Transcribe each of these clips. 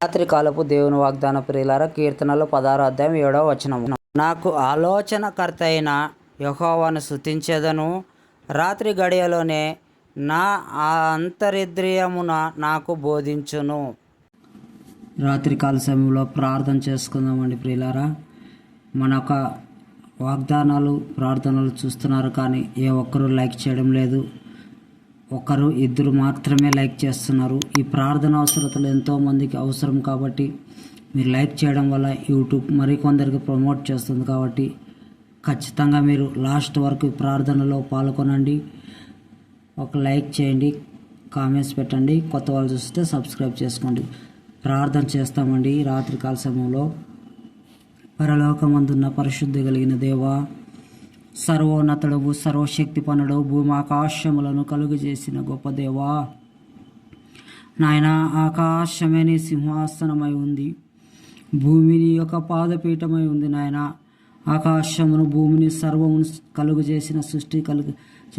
రాత్రికాలపు దేవుని వాగ్దాన ప్రియులారా, కీర్తనలు 16వ అధ్యాయం 7వ వచనము. నాకు ఆలోచనకర్త అయిన యెహోవాను స్తుతించెదను. రాత్రి గడియలోనే నా అంతరింద్రియమున నాకు బోధించును. రాత్రికాల సమయంలో ప్రార్థన చేసుకుందామండి ప్రియులారా. మన యొక్క వాగ్దానాలు ప్రార్థనలు చూస్తున్నారు, కానీ ఏ ఒక్కరూ లైక్ చేయడం లేదు. ఒకరు ఇద్దరు మాత్రమే లైక్ చేస్తున్నారు. ఈ ప్రార్థన అవసరతలు ఎంతోమందికి అవసరం కాబట్టి మీరు లైక్ చేయడం వల్ల యూట్యూబ్ మరికొందరికి ప్రమోట్ చేస్తుంది. కాబట్టి ఖచ్చితంగా మీరు లాస్ట్ వరకు ప్రార్థనలో పాల్గొనండి. ఒక లైక్ చేయండి, కామెంట్స్ పెట్టండి. కొత్త వాళ్ళు చూస్తే సబ్స్క్రైబ్ చేసుకోండి. ప్రార్థన చేస్తామండి. రాత్రికాల సమయంలో పరలోకమందున్న పరిశుద్ధి కలిగిన దేవా, సర్వోన్నతుడవు, సర్వశక్తిపనుడు, భూమి ఆకాశములను కలుగు చేసిన గొప్ప దేవా, నాయన ఆకాశమే నీ సింహాసనమై ఉంది, భూమిని యొక్క పాదపీఠమై ఉంది. నాయన ఆకాశమును భూమిని సర్వమును కలుగు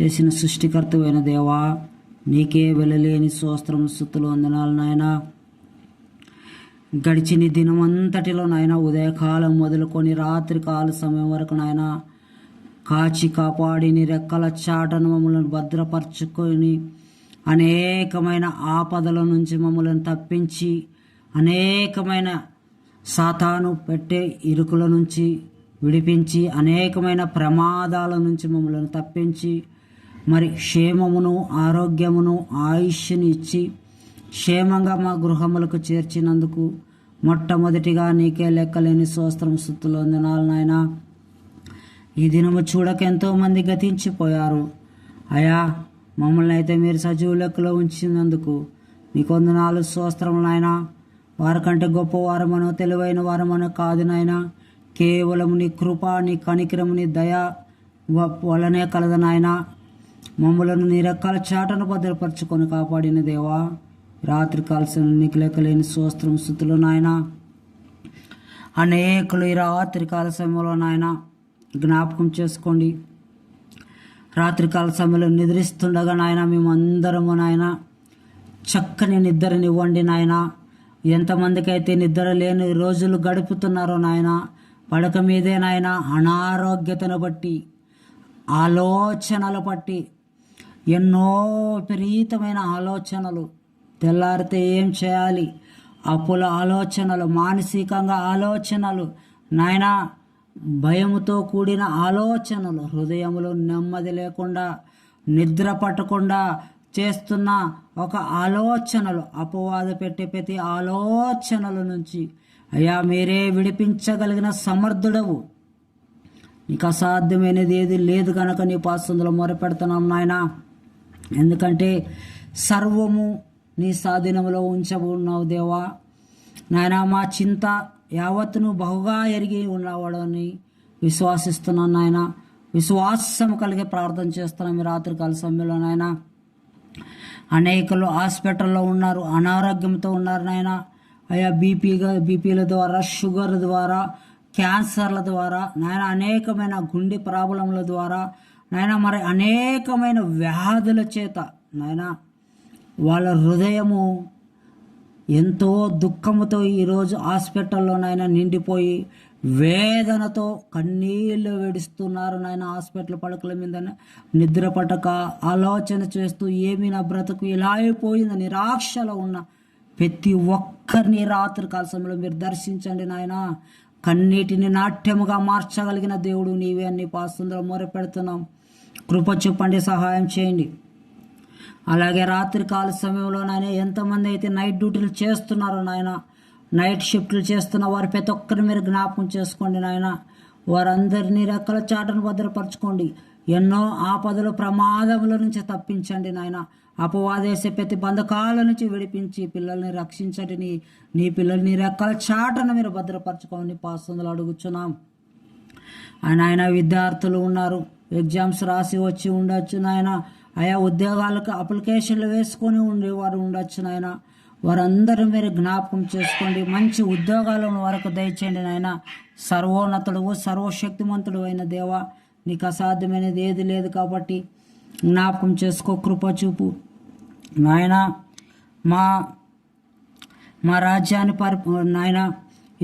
చేసిన సృష్టికర్తవైన దేవా, నీకే వెళ్ళలేని స్తోత్రం స్తుతులు వందనాలు. నాయన గడిచిన దినమంతటిలో నాయన ఉదయకాలం మొదలుకొని రాత్రికాల సమయం వరకు నాయన కాచి కాపాడి నీ రెక్కల చాటను మమ్మల్ని భద్రపరచుకొని అనేకమైన ఆపదల నుంచి మమ్మల్ని తప్పించి, అనేకమైన సాతాను పెట్టే ఇరుకుల నుంచి విడిపించి, అనేకమైన ప్రమాదాల నుంచి మమ్మల్ని తప్పించి, మరి క్షేమమును ఆరోగ్యమును ఆయుష్ని ఇచ్చి క్షేమంగా మా గృహములకు చేర్చినందుకు మొట్టమొదటిగా నీకే లెక్కలేని స్తోత్రం స్తుతులు వందనాలు. నాయన ఈ దినము చూడక ఎంతోమంది గతించిపోయారు. అయా, మమ్మల్ని అయితే మీరు సజీవ లెక్కలో ఉంచినందుకు నీకు వందనాలు స్తోత్రములు. నాయన వారికంటే గొప్ప వారమనో తెలివైన వారమనో కాదు నాయన, కేవలం నీ కృప, నీ కనికరము, నీ దయ వలనే కలదు నాయన. మమ్మలను నీ రెక్కల చాటను భద్రపరచుకొని కాపాడిన దేవా, రాత్రి కాల్సిన నీకు లెక్కలేని స్తోత్రం స్తుతులు. నాయన అనేకులు ఈ రాత్రి కాల సమయంలో నాయన జ్ఞాపకం చేసుకోండి. రాత్రికాల సమయంలో నిద్రిస్తుండగా నాయన మేమందరము నాయన చక్కని నిద్రనివ్వండి నాయన. ఎంతమందికి అయితే నిద్ర లేని రోజులు గడుపుతున్నారో నాయన, పడక మీదే నాయన అనారోగ్యతను బట్టి, ఆలోచనలు బట్టి, ఎన్నో విపరీతమైన ఆలోచనలు, తెల్లారితే ఏం చేయాలి, అప్పుల ఆలోచనలు, మానసికంగా ఆలోచనలు నాయన, భయముతో కూడిన ఆలోచనలు, హృదయములో నెమ్మది లేకుండా, నిద్ర పట్టకుండా చేస్తున్న ఒక ఆలోచనలు, అపవాద పెట్టే ప్రతి ఆలోచనల నుంచి అయ్యా మీరే విడిపించగలిగిన సమర్థుడవు. నీకు అసాధ్యమైనది ఏది లేదు కనుక నీ పాసందులో మొరపెడుతున్నాం నాయన. ఎందుకంటే సర్వము నీ స్వాధీనంలో ఉంచబడినావు దేవా. నాయన మా చింత యావత్తును బహుగా ఎరిగి ఉన్నవాడని విశ్వాసిస్తున్నాను నాయన. విశ్వాసం కలిగే ప్రార్థన చేస్తున్నాం ఈ రాత్రికాల సమయంలో నాయన. అనేకులు హాస్పిటల్లో ఉన్నారు, అనారోగ్యంతో ఉన్నారు నాయన. అయ్యా బీపీల ద్వారా, షుగర్ ద్వారా, క్యాన్సర్ల ద్వారా నాయన, అనేకమైన గుండె ప్రాబ్లంల ద్వారా నాయన, మరి అనేకమైన వ్యాధుల చేత నాయన వాళ్ళ హృదయము ఎంతో దుఃఖముతో ఈరోజు హాస్పిటల్లో నాయన నిండిపోయి వేదనతో కన్నీళ్ళు విడుస్తున్నారు నాయన. హాస్పిటల్ పడకల మీద నిద్ర పట్టక ఆలోచన చేస్తూ ఏమి నా బ్రతుకు ఇలా అయిపోయిందని నిరాశలో ఉన్న ప్రతి ఒక్కరిని రాత్రికాల సమయంలో మీరు దర్శించండి నాయన. కన్నీటిని నాట్యముగా మార్చగలిగిన దేవుడు నీవే అన్ని పాస్తుందో మొరపెడుతున్నాం. కృప చూపండి, సహాయం చేయండి. అలాగే రాత్రికాల సమయంలో నాయన ఎంతమంది అయితే నైట్ డ్యూటీలు చేస్తున్నారో నాయన, నైట్ షిఫ్ట్లు చేస్తున్న వారి ప్రతి ఒక్కరిని మీరు జ్ఞాపకం చేసుకోండి నాయన. వారందరినీ రెక్కల చాటను భద్రపరచుకోండి. ఎన్నో ఆపదలు, ప్రమాదముల నుంచి తప్పించండి నాయన. అపవాదేసే ప్రతి బంధకాల నుంచి విడిపించి పిల్లల్ని రక్షించండి. నీ పిల్లల్ని రెక్కల చాటను మీరు భద్రపరచుకోండి పాసందులు అడుగుచున్నాం. ఆయన విద్యార్థులు ఉన్నారు, ఎగ్జామ్స్ రాసి వచ్చి ఉండొచ్చు నాయన. ఆయా ఉద్యోగాలకు అప్లికేషన్లు వేసుకొని ఉండేవారు ఉండొచ్చు నాయన. వారందరూ మీరు జ్ఞాపకం చేసుకోండి. మంచి ఉద్యోగాలను వరకు దయచేయండి నాయన. సర్వోన్నతుడు, సర్వశక్తిమంతుడు అయిన దేవా, నీకు అసాధ్యమైనది ఏది లేదు కాబట్టి జ్ఞాపకం చేసుకో, కృప చూపు నాయన. మా మా రాజ్యాన్ని నాయన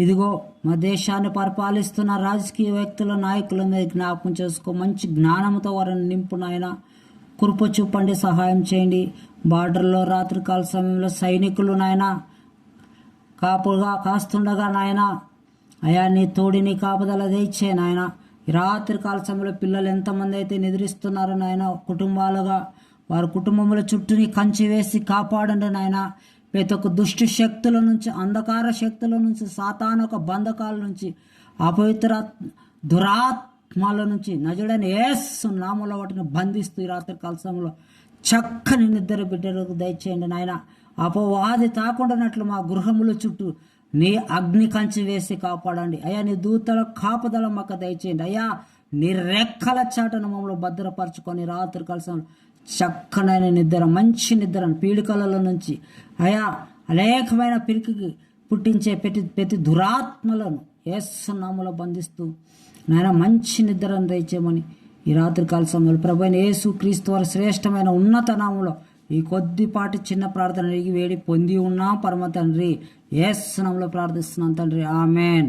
ఇదిగో మా దేశాన్ని పరిపాలిస్తున్న రాజకీయ వ్యక్తుల నాయకుల మీద జ్ఞాపకం చేసుకో. మంచి జ్ఞానంతో వారిని నింపు నాయన. కృప చూపండి, సహాయం చేయండి. బార్డర్లో రాత్రికాల సమయంలో సైనికులు నాయన కాపుగా కాస్తుండగా నాయన అయా నీ తోడిని కాపుదల దయచే నాయన. రాత్రికాల సమయంలో పిల్లలు ఎంతమంది అయితే నిద్రిస్తున్నారో నాయన కుటుంబాలుగా, వారి కుటుంబముల చుట్టూని కంచి వేసి కాపాడండి నాయన. ప్రతి ఒక్క దుష్టి శక్తుల నుంచి, అంధకార శక్తుల నుంచి, సాతానొక బంధకాల నుంచి, అపవిత్ర దురాత్మల నుంచి నజడని యేసు నామములో వాటిని బంధిస్తూ ఈ రాత్రికాల సమయంలో చక్కని నిద్ర బిడ్డలకు దయచేయండి నాయన. అపవాది తాకుండానట్లు మా గృహముల చుట్టూ నీ అగ్ని కంచి వేసి కాపాడండి అయ్యా. నీ దూతల కాపుదల మాకు దయచేయండి అయ్యా. నీ రెక్కల చాటును మమ్మల్ని భద్రపరచుకొని రాత్రికాల సమయంలో చక్కనైన నిద్ర, మంచి నిద్రను పీడికలలో నుంచి అయా అనేకమైన పిరికి పుట్టించే ప్రతి దురాత్మలను యేసు నామములో బంధిస్తూ నాయన మంచి నిద్రను దయచేయమని ఈ రాత్రికాల సమయంలో ప్రభు అయిన యేసు క్రీస్తు వారి శ్రేష్టమైన ఉన్నత నామములో ఈ కొద్దిపాటి చిన్న ప్రార్థన వేడి పొంది ఉన్నాం పరమ తండ్రి. యేసు నామములో ప్రార్థిస్తున్నాం తండ్రి, ఆమెన్.